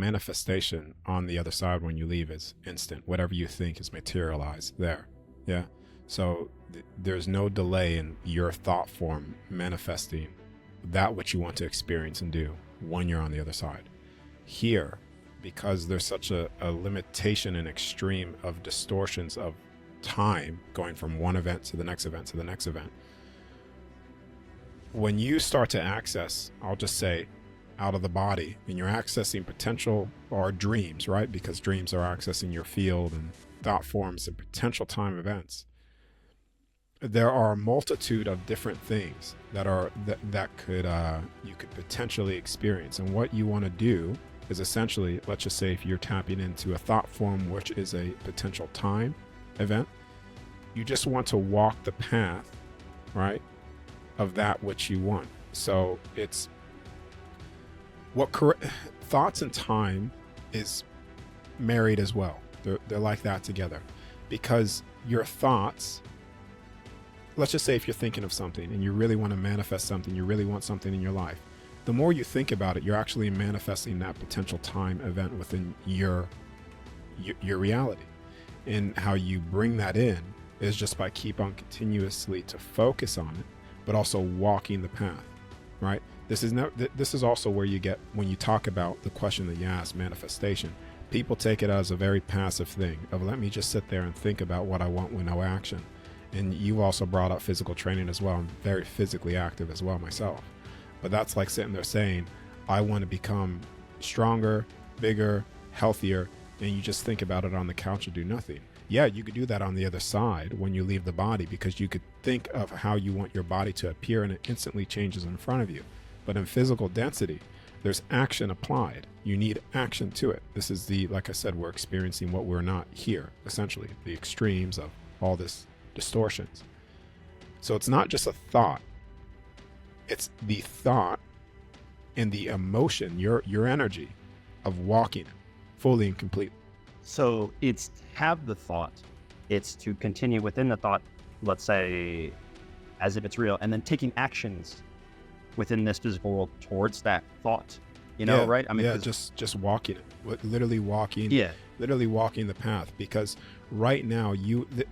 manifestation on the other side when you leave is instant. Whatever you think is materialized there. Yeah. So there's no delay in your thought form manifesting that which you want to experience and do when you're on the other side. Here, because there's such a limitation and extreme of distortions of time going from one event to the next event to the next event, when you start to access, I'll just say, out of the body, and you're accessing potential or dreams, right? Because dreams are accessing your field and thought forms and potential time events. There are a multitude of different things that could you could potentially experience. And what you want to do is essentially, let's just say if you're tapping into a thought form, which is a potential time event, you just want to walk the path, right, of that which you want. So it's thoughts and time is married as well. They're like that together, because your thoughts, let's just say if you're thinking of something and you really want to manifest something, you really want something in your life, the more you think about it, you're actually manifesting that potential time event within your reality. And how you bring that in is just by keep on continuously to focus on it, but also walking the path, right? This is also where you get, when you talk about the question that you asked, manifestation, people take it as a very passive thing of, let me just sit there and think about what I want with no action. And you also brought up physical training as well. I'm very physically active as well myself. But that's like sitting there saying, I want to become stronger, bigger, healthier, and you just think about it on the couch and do nothing. Yeah, you could do that on the other side when you leave the body, because you could think of how you want your body to appear and it instantly changes in front of you. But in physical density, there's action applied. You need action to it. This is like I said, we're experiencing what we're not here, essentially, the extremes of all this distortions. So it's not just a thought. It's the thought and the emotion, your energy of walking fully and completely. So it's have the thought, it's to continue within the thought, let's say, as if it's real, and then taking actions within this physical world towards that thought, right? I mean, yeah, just walking it, literally walking, literally walking the path. Because right now,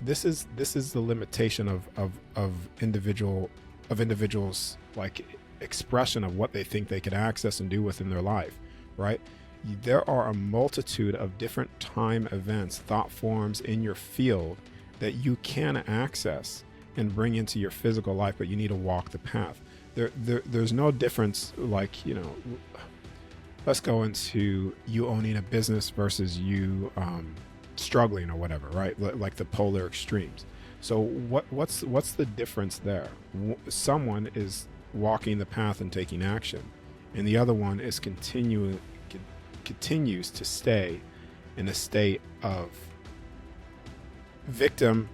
this is the limitation of individuals, like expression of what they think they could access and do within their life, right? There are a multitude of different time events, thought forms in your field that you can access and bring into your physical life, but you need to walk the path. There's no difference, like, let's go into you owning a business versus you struggling or whatever, right? Like the polar extremes. So what's the difference there? Someone is walking the path and taking action, and the other one is continues to stay in a state of a victim,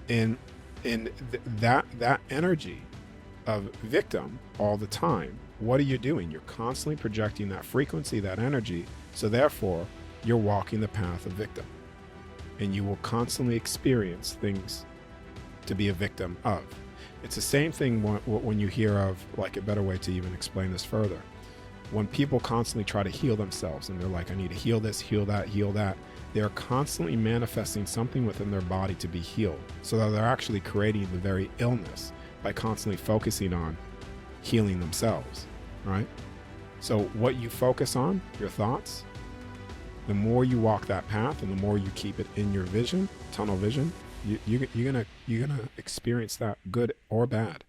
and that energy of victim all the time. What are you doing? You're constantly projecting that frequency, that energy. So therefore, you're walking the path of victim, and you will constantly experience things to be a victim of. It's the same thing when you hear of, like, a better way to even explain this further. When people constantly try to heal themselves and they're like, I need to heal this, heal that, they're constantly manifesting something within their body to be healed. So that they're actually creating the very illness by constantly focusing on healing themselves, right? So what you focus on, your thoughts, the more you walk that path and the more you keep it in your vision, tunnel vision, you're gonna experience that, good or bad.